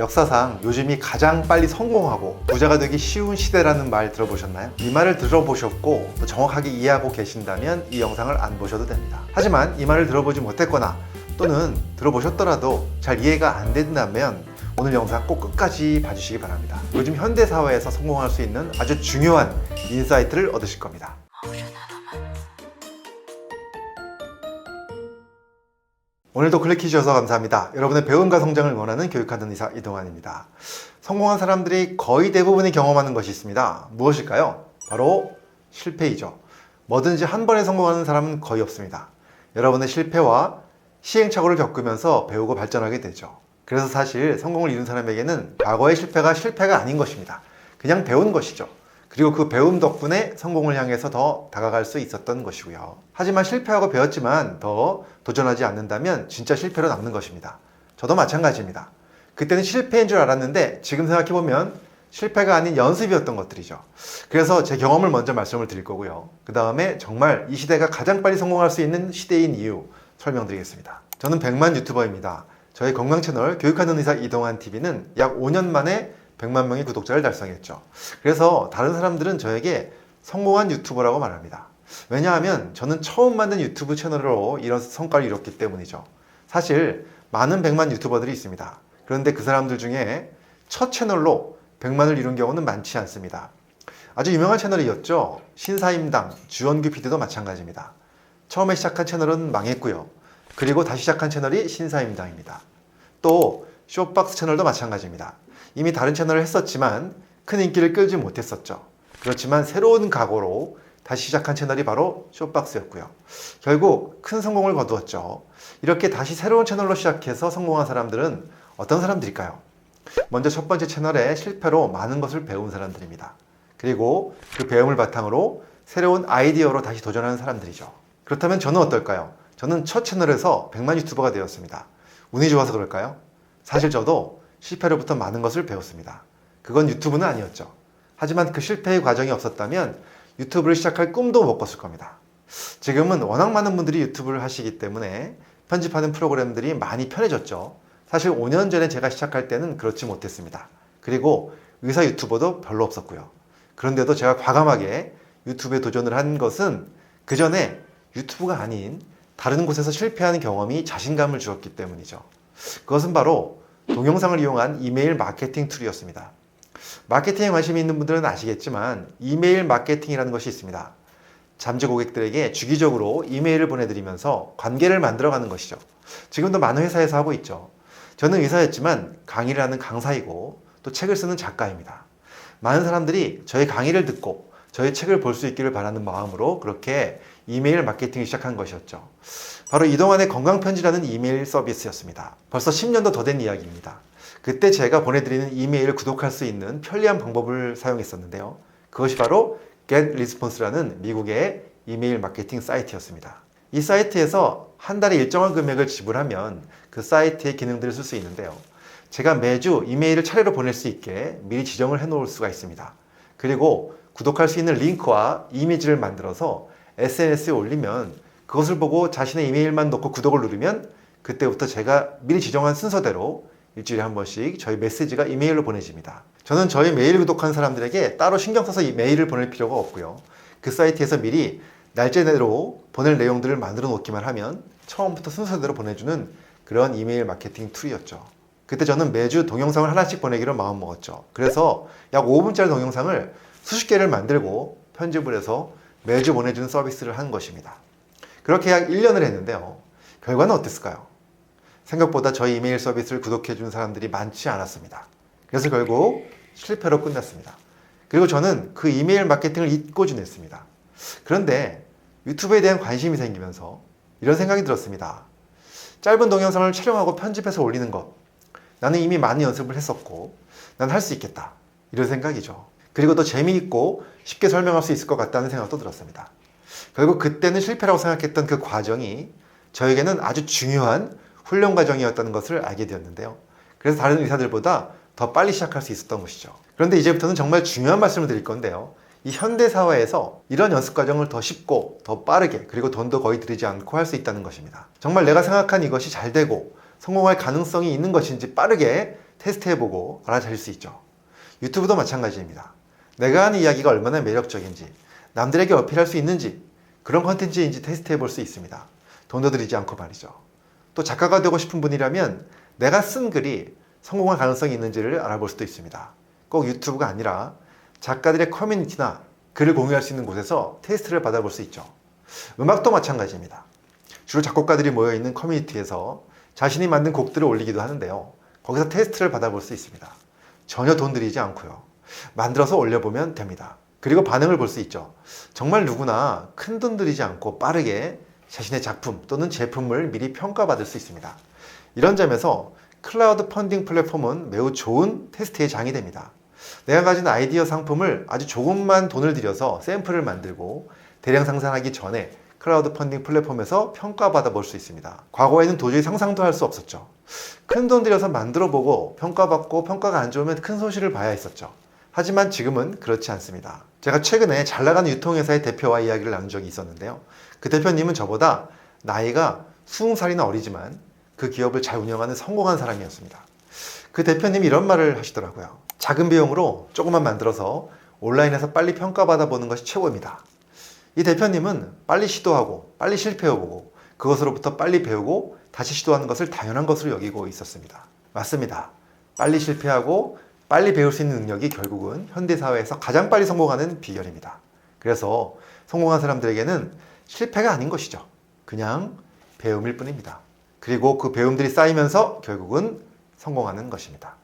역사상 요즘이 가장 빨리 성공하고 부자가 되기 쉬운 시대라는 말 들어보셨나요? 이 말을 들어보셨고 또 정확하게 이해하고 계신다면 이 영상을 안 보셔도 됩니다. 하지만 이 말을 들어보지 못했거나 또는 들어보셨더라도 잘 이해가 안 된다면 오늘 영상 꼭 끝까지 봐주시기 바랍니다. 요즘 현대사회에서 성공할 수 있는 아주 중요한 인사이트를 얻으실 겁니다. 오늘도 클릭해 주셔서 감사합니다. 여러분의 배움과 성장을 원하는 교육하는 의사 이동환입니다. 성공한 사람들이 거의 대부분이 경험하는 것이 있습니다. 무엇일까요? 바로 실패이죠. 뭐든지 한 번에 성공하는 사람은 거의 없습니다. 여러분의 실패와 시행착오를 겪으면서 배우고 발전하게 되죠. 그래서 사실 성공을 이룬 사람에게는 과거의 실패가 실패가 아닌 것입니다. 그냥 배운 것이죠. 그리고 그 배움 덕분에 성공을 향해서 더 다가갈 수 있었던 것이고요. 하지만 실패하고 배웠지만 더 도전하지 않는다면 진짜 실패로 남는 것입니다. 저도 마찬가지입니다. 그때는 실패인 줄 알았는데 지금 생각해보면 실패가 아닌 연습이었던 것들이죠. 그래서 제 경험을 먼저 말씀을 드릴 거고요. 그 다음에 정말 이 시대가 가장 빨리 성공할 수 있는 시대인 이유 설명드리겠습니다. 저는 100만 유튜버입니다. 저희 건강 채널 교육하는 의사 이동환 TV는 약 5년 만에 100만 명의 구독자를 달성했죠. 그래서 다른 사람들은 저에게 성공한 유튜버라고 말합니다. 왜냐하면 저는 처음 만든 유튜브 채널로 이런 성과를 이뤘기 때문이죠. 사실 많은 100만 유튜버들이 있습니다. 그런데 그 사람들 중에 첫 채널로 100만을 이룬 경우는 많지 않습니다. 아주 유명한 채널이었죠. 신사임당, 주원규 PD도 마찬가지입니다. 처음에 시작한 채널은 망했고요. 그리고 다시 시작한 채널이 신사임당입니다. 또 쇼박스 채널도 마찬가지입니다. 이미 다른 채널을 했었지만 큰 인기를 끌지 못했었죠. 그렇지만 새로운 각오로 다시 시작한 채널이 바로 쇼박스였고요. 결국 큰 성공을 거두었죠. 이렇게 다시 새로운 채널로 시작해서 성공한 사람들은 어떤 사람들일까요? 먼저 첫 번째 채널의 실패로 많은 것을 배운 사람들입니다. 그리고 그 배움을 바탕으로 새로운 아이디어로 다시 도전하는 사람들이죠. 그렇다면 저는 어떨까요? 저는 첫 채널에서 100만 유튜버가 되었습니다. 운이 좋아서 그럴까요? 사실 저도 실패로부터 많은 것을 배웠습니다. 그건 유튜브는 아니었죠. 하지만 그 실패의 과정이 없었다면 유튜브를 시작할 꿈도 못 꿨을 겁니다. 지금은 워낙 많은 분들이 유튜브를 하시기 때문에 편집하는 프로그램들이 많이 편해졌죠. 사실 5년 전에 제가 시작할 때는 그렇지 못했습니다. 그리고 의사 유튜버도 별로 없었고요. 그런데도 제가 과감하게 유튜브에 도전을 한 것은 그 전에 유튜브가 아닌 다른 곳에서 실패하는 경험이 자신감을 주었기 때문이죠. 그것은 바로 동영상을 이용한 이메일 마케팅 툴이었습니다. 마케팅에 관심이 있는 분들은 아시겠지만 이메일 마케팅이라는 것이 있습니다. 잠재 고객들에게 주기적으로 이메일을 보내드리면서 관계를 만들어가는 것이죠. 지금도 많은 회사에서 하고 있죠. 저는 의사였지만 강의를 하는 강사이고 또 책을 쓰는 작가입니다. 많은 사람들이 저의 강의를 듣고 저의 책을 볼 수 있기를 바라는 마음으로 그렇게 이메일 마케팅을 시작한 것이었죠. 바로 이동환의 건강편지라는 이메일 서비스였습니다. 벌써 10년도 더 된 이야기입니다. 그때 제가 보내드리는 이메일을 구독할 수 있는 편리한 방법을 사용했었는데요. 그것이 바로 GetResponse라는 미국의 이메일 마케팅 사이트였습니다. 이 사이트에서 한 달에 일정한 금액을 지불하면 그 사이트의 기능들을 쓸 수 있는데요. 제가 매주 이메일을 차례로 보낼 수 있게 미리 지정을 해 놓을 수가 있습니다. 그리고 구독할 수 있는 링크와 이미지를 만들어서 SNS에 올리면 그것을 보고 자신의 이메일만 넣고 구독을 누르면 그때부터 제가 미리 지정한 순서대로 일주일에 한 번씩 저희 메시지가 이메일로 보내집니다. 저는 저희 메일 구독한 사람들에게 따로 신경 써서 이 메일을 보낼 필요가 없고요. 그 사이트에서 미리 날짜대로 보낼 내용들을 만들어 놓기만 하면 처음부터 순서대로 보내주는 그런 이메일 마케팅 툴이었죠. 그때 저는 매주 동영상을 하나씩 보내기로 마음먹었죠. 그래서 약 5분짜리 동영상을 수십 개를 만들고 편집을 해서 매주 보내주는 서비스를 한 것입니다. 그렇게 약 1년을 했는데요. 결과는 어땠을까요? 생각보다 저희 이메일 서비스를 구독해준 사람들이 많지 않았습니다. 그래서 결국 실패로 끝났습니다. 그리고 저는 그 이메일 마케팅을 잊고 지냈습니다. 그런데 유튜브에 대한 관심이 생기면서 이런 생각이 들었습니다. 짧은 동영상을 촬영하고 편집해서 올리는 것. 나는 이미 많은 연습을 했었고 난 할 수 있겠다. 이런 생각이죠. 그리고 더 재미있고 쉽게 설명할 수 있을 것 같다는 생각도 들었습니다. 결국 그때는 실패라고 생각했던 그 과정이 저에게는 아주 중요한 훈련 과정이었다는 것을 알게 되었는데요. 그래서 다른 의사들보다 더 빨리 시작할 수 있었던 것이죠. 그런데 이제부터는 정말 중요한 말씀을 드릴 건데요. 이 현대사회에서 이런 연습 과정을 더 쉽고 더 빠르게 그리고 돈도 거의 들이지 않고 할 수 있다는 것입니다. 정말 내가 생각한 이것이 잘 되고 성공할 가능성이 있는 것인지 빠르게 테스트해보고 알아차릴 수 있죠. 유튜브도 마찬가지입니다. 내가 하는 이야기가 얼마나 매력적인지, 남들에게 어필할 수 있는지, 그런 컨텐츠인지 테스트해볼 수 있습니다. 돈도 들이지 않고 말이죠. 또 작가가 되고 싶은 분이라면 내가 쓴 글이 성공할 가능성이 있는지를 알아볼 수도 있습니다. 꼭 유튜브가 아니라 작가들의 커뮤니티나 글을 공유할 수 있는 곳에서 테스트를 받아볼 수 있죠. 음악도 마찬가지입니다. 주로 작곡가들이 모여있는 커뮤니티에서 자신이 만든 곡들을 올리기도 하는데요. 거기서 테스트를 받아볼 수 있습니다. 전혀 돈 들이지 않고요. 만들어서 올려보면 됩니다. 그리고 반응을 볼 수 있죠. 정말 누구나 큰 돈 들이지 않고 빠르게 자신의 작품 또는 제품을 미리 평가받을 수 있습니다. 이런 점에서 클라우드 펀딩 플랫폼은 매우 좋은 테스트의 장이 됩니다. 내가 가진 아이디어 상품을 아주 조금만 돈을 들여서 샘플을 만들고 대량 생산하기 전에 클라우드 펀딩 플랫폼에서 평가받아 볼 수 있습니다. 과거에는 도저히 상상도 할 수 없었죠. 큰 돈 들여서 만들어 보고 평가받고 평가가 안 좋으면 큰 손실을 봐야 했었죠. 하지만 지금은 그렇지 않습니다. 제가 최근에 잘 나가는 유통회사의 대표와 이야기를 나눈 적이 있었는데요. 그 대표님은 저보다 나이가 20살이나 어리지만 그 기업을 잘 운영하는 성공한 사람이었습니다. 그 대표님이 이런 말을 하시더라고요. 작은 비용으로 조금만 만들어서 온라인에서 빨리 평가받아 보는 것이 최고입니다. 이 대표님은 빨리 시도하고 빨리 실패해보고 그것으로부터 빨리 배우고 다시 시도하는 것을 당연한 것으로 여기고 있었습니다. 맞습니다. 빨리 실패하고 빨리 배울 수 있는 능력이 결국은 현대사회에서 가장 빨리 성공하는 비결입니다. 그래서 성공한 사람들에게는 실패가 아닌 것이죠. 그냥 배움일 뿐입니다. 그리고 그 배움들이 쌓이면서 결국은 성공하는 것입니다.